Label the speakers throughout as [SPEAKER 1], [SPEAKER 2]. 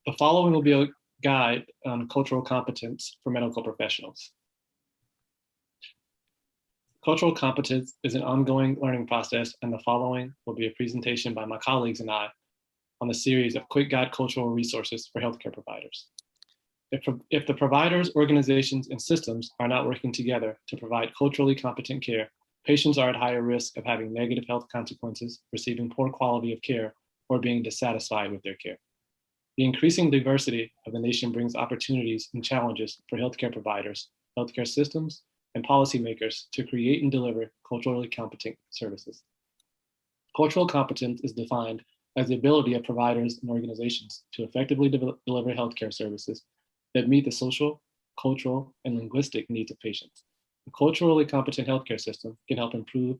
[SPEAKER 1] The following will be a guide on cultural competence for medical professionals. Cultural competence is an ongoing learning process, and the following will be a presentation by my colleagues and I on the series of quick guide cultural resources for healthcare providers. If the providers, organizations, and systems are not working together to provide culturally competent care, patients are at higher risk of having negative health consequences, receiving poor quality of care, or being dissatisfied with their care. The increasing diversity of the nation brings opportunities and challenges for healthcare providers, healthcare systems, and policymakers to create and deliver culturally competent services. Cultural competence is defined as the ability of providers and organizations to effectively deliver healthcare services that meet the social, cultural, and linguistic needs of patients. A culturally competent healthcare system can help improve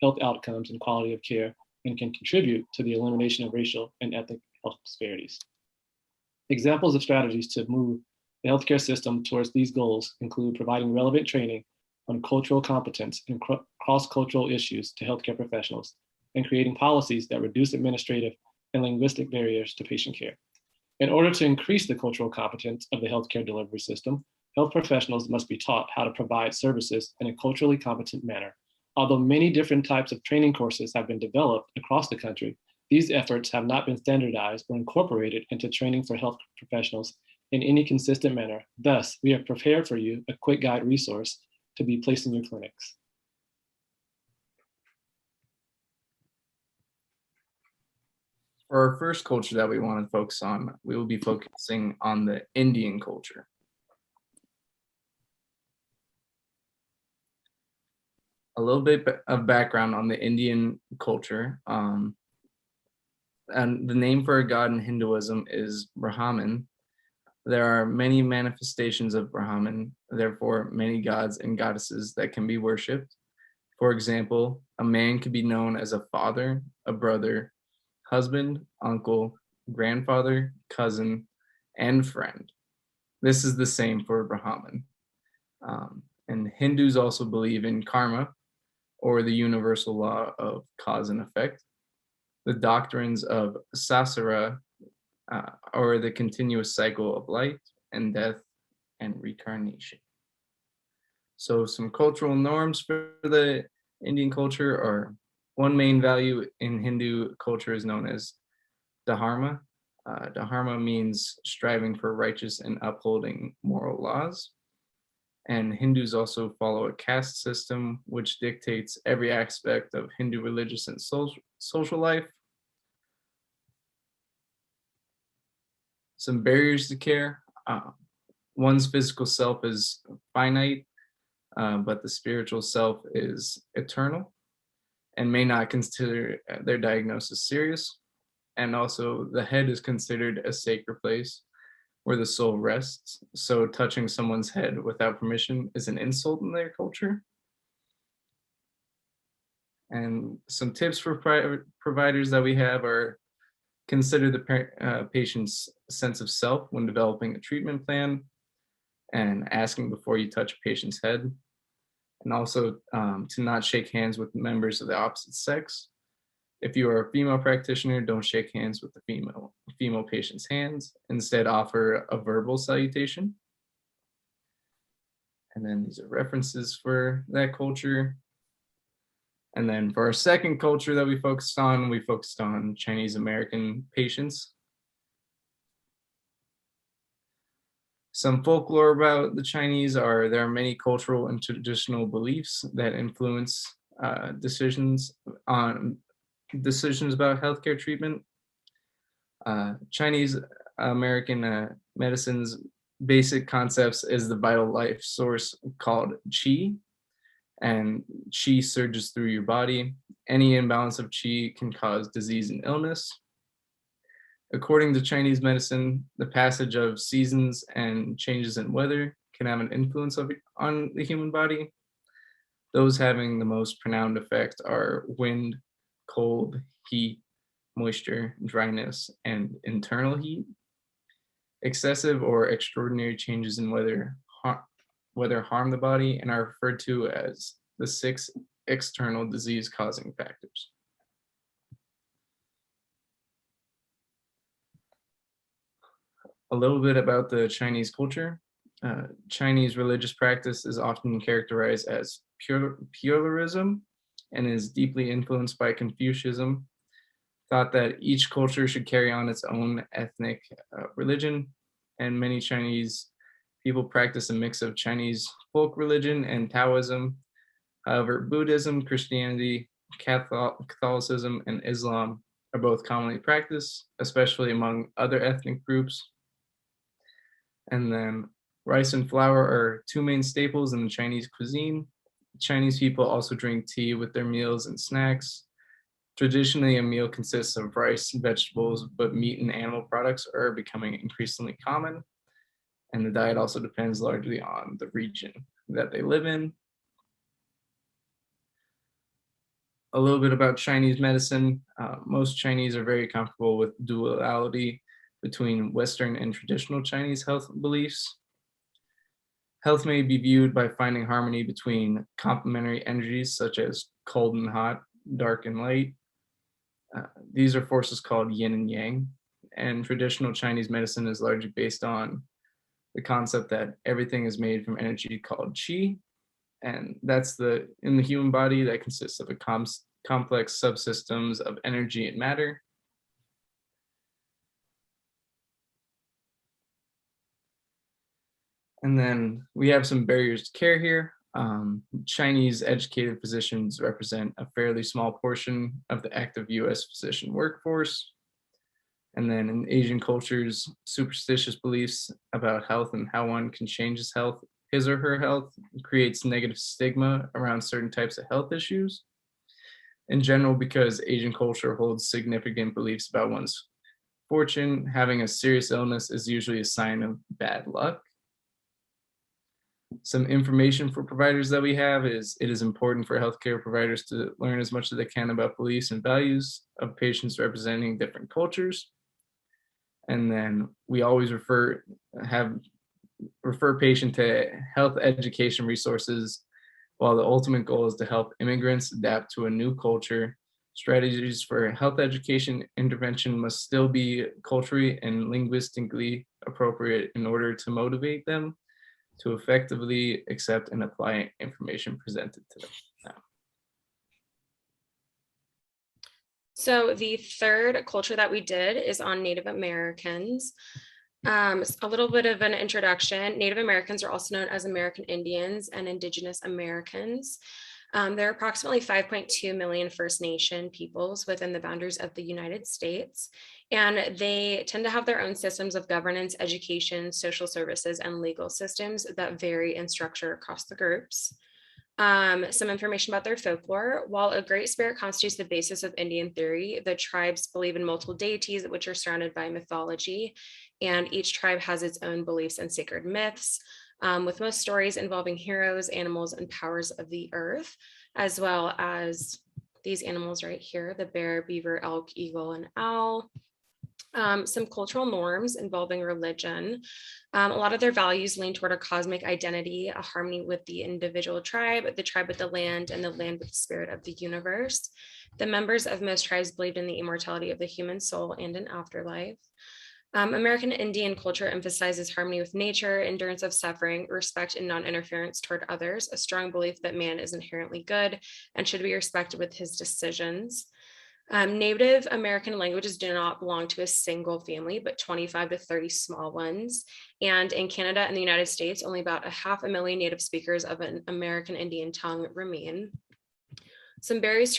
[SPEAKER 1] health outcomes and quality of care and can contribute to the elimination of racial and ethnic health disparities. Examples of strategies to move the healthcare system towards these goals include providing relevant training on cultural competence and cross-cultural issues to healthcare professionals, and creating policies that reduce administrative and linguistic barriers to patient care. In order to increase the cultural competence of the healthcare delivery system, health professionals must be taught how to provide services in a culturally competent manner. Although many different types of training courses have been developed across the country, these efforts have not been standardized or incorporated into training for health professionals in any consistent manner. Thus, we have prepared for you a quick guide resource to be placed in your clinics.
[SPEAKER 2] For our first culture that we want to focus on, we will be focusing on the Indian culture. A little bit of background on the Indian culture. And the name for a god in Hinduism is Brahman. There are many manifestations of Brahman, therefore many gods and goddesses that can be worshipped. For example, a man could be known as a father, a brother, husband, uncle, grandfather, cousin, and friend. This is the same for Brahman. And Hindus also believe in karma, or the universal law of cause and effect. The doctrines of Sasara, or the continuous cycle of life and death and reincarnation. So some cultural norms for the Indian culture are: one main value in Hindu culture is known as dharma. Dharma means striving for righteous and upholding moral laws. And Hindus also follow a caste system, which dictates every aspect of Hindu religious and social life. Some barriers to care. One's physical self is finite, but the spiritual self is eternal and may not consider their diagnosis serious. And also, the head is considered a sacred place where the soul rests. So touching someone's head without permission is an insult in their culture. And some tips for providers that we have are: consider the patient's sense of self when developing a treatment plan, and asking before you touch a patient's head. And also to not shake hands with members of the opposite sex. If you are a female practitioner, don't shake hands with the female patient's hands. Instead, offer a verbal salutation. And then these are references for that culture. And then for our second culture that we focused on Chinese American patients. Some folklore about the Chinese are: there are many cultural and traditional beliefs that influence decisions about healthcare treatment. Chinese American medicine's basic concepts is the vital life source called qi, and qi surges through your body. Any imbalance of qi can cause disease and illness. According to Chinese medicine, the passage of seasons and changes in weather can have an influence on the human body. Those having the most pronounced effect are wind, cold, heat, moisture, dryness, and internal heat. Excessive or extraordinary changes in weather harm the body and are referred to as the 6 external disease-causing factors. A little bit about the Chinese culture. Chinese religious practice is often characterized as pluralism and is deeply influenced by Confucianism, thought that each culture should carry on its own ethnic religion, and many Chinese people practice a mix of Chinese folk religion and Taoism. However, Buddhism, Christianity, Catholicism, and Islam are both commonly practiced, especially among other ethnic groups. And then rice and flour are two main staples in the Chinese cuisine. Chinese people also drink tea with their meals and snacks. Traditionally, a meal consists of rice and vegetables, but meat and animal products are becoming increasingly common. And the diet also depends largely on the region that they live in. A little bit about Chinese medicine. Most Chinese are very comfortable with duality between Western and traditional Chinese health beliefs. Health may be viewed by finding harmony between complementary energies such as cold and hot, dark and light. These are forces called yin and yang, and traditional Chinese medicine is largely based on the concept that everything is made from energy called qi, and that's in the human body that consists of a complex subsystems of energy and matter. And then we have some barriers to care here. Chinese educated physicians represent a fairly small portion of the active US physician workforce. And then in Asian cultures, superstitious beliefs about health and how one can change his or her health, creates negative stigma around certain types of health issues. In general, because Asian culture holds significant beliefs about one's fortune, having a serious illness is usually a sign of bad luck. Some information for providers that we have is it is important for healthcare providers to learn as much as they can about beliefs and values of patients representing different cultures. And then we always refer patient to health education resources, while the ultimate goal is to help immigrants adapt to a new culture. Strategies for health education intervention must still be culturally and linguistically appropriate in order to motivate them to effectively accept and apply information presented to them.
[SPEAKER 3] So the third culture that we did is on Native Americans. A little bit of an introduction. Native Americans are also known as American Indians and Indigenous Americans. There are approximately 5.2 million First Nation peoples within the boundaries of the United States, and they tend to have their own systems of governance, education, social services, and legal systems that vary in structure across the groups. Some information about their folklore. While a great spirit constitutes the basis of Indian theory, the tribes believe in multiple deities, which are surrounded by mythology, and each tribe has its own beliefs and sacred myths, with most stories involving heroes, animals, and powers of the earth, as well as these animals right here, the bear, beaver, elk, eagle, and owl. Some cultural norms involving religion. A lot of their values lean toward a cosmic identity, a harmony with the individual tribe with the land, and the land with the spirit of the universe. The members of most tribes believed in the immortality of the human soul and an afterlife. American Indian culture emphasizes harmony with nature, endurance of suffering, respect and non-interference toward others, a strong belief that man is inherently good and should be respected with his decisions. Native American languages do not belong to a single family, but 25 to 30 small ones. And in Canada and the United States, only about 500,000 native speakers of an American Indian tongue remain. Some barriers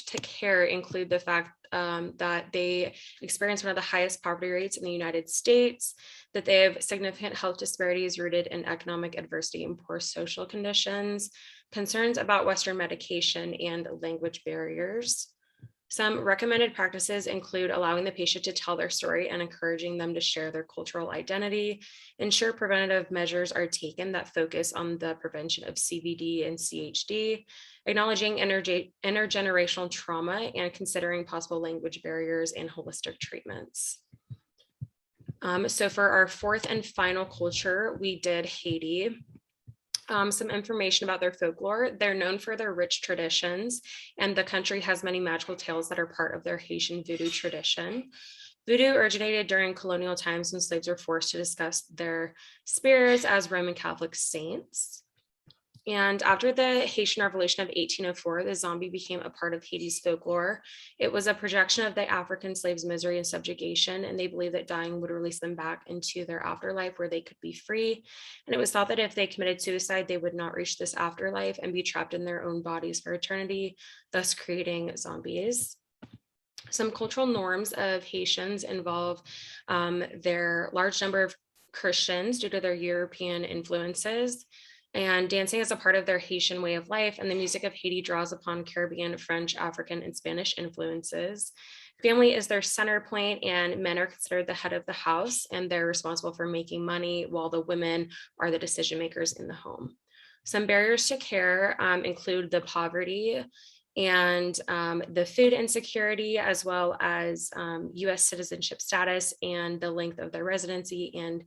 [SPEAKER 3] to care include the fact that they experience one of the highest poverty rates in the United States, that they have significant health disparities rooted in economic adversity and poor social conditions, concerns about Western medication, and language barriers. Some recommended practices include allowing the patient to tell their story and encouraging them to share their cultural identity. Ensure preventative measures are taken that focus on the prevention of CVD and CHD, acknowledging intergenerational trauma, and considering possible language barriers and holistic treatments. So for our fourth and final culture, we did Haiti. Some information about their folklore. They're known for their rich traditions, and the country has many magical tales that are part of their Haitian voodoo tradition. Voodoo originated during colonial times when slaves were forced to discuss their spirits as Roman Catholic saints. And after the Haitian Revolution of 1804, the zombie became a part of Haiti's folklore. It was a projection of the African slaves' misery and subjugation, and they believed that dying would release them back into their afterlife where they could be free. And it was thought that if they committed suicide, they would not reach this afterlife and be trapped in their own bodies for eternity, thus creating zombies. Some cultural norms of Haitians involve their large number of Christians due to their European influences, and dancing is a part of their Haitian way of life, and the music of Haiti draws upon Caribbean, French, African, and Spanish influences. Family is their center point, and men are considered the head of the house, and they're responsible for making money, while the women are the decision makers in the home. Some barriers to care include the poverty and the food insecurity, as well as US citizenship status and the length of their residency and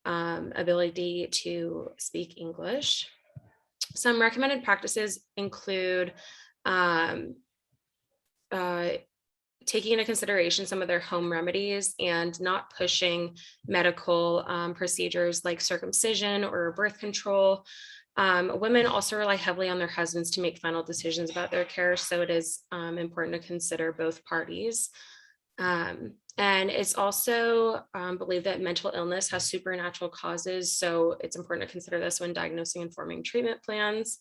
[SPEAKER 3] ability to speak English. Some recommended practices include taking into consideration some of their home remedies and not pushing medical procedures like circumcision or birth control. Women also rely heavily on their husbands to make final decisions about their care, so it is important to consider both parties. And it's also believed that mental illness has supernatural causes, so it's important to consider this when diagnosing and forming treatment plans,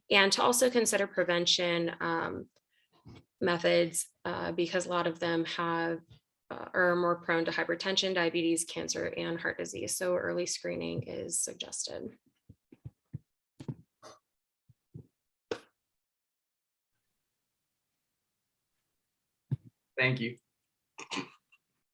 [SPEAKER 3] and to also consider prevention methods because a lot of them are more prone to hypertension, diabetes, cancer, and heart disease. So early screening is suggested.
[SPEAKER 2] Thank you.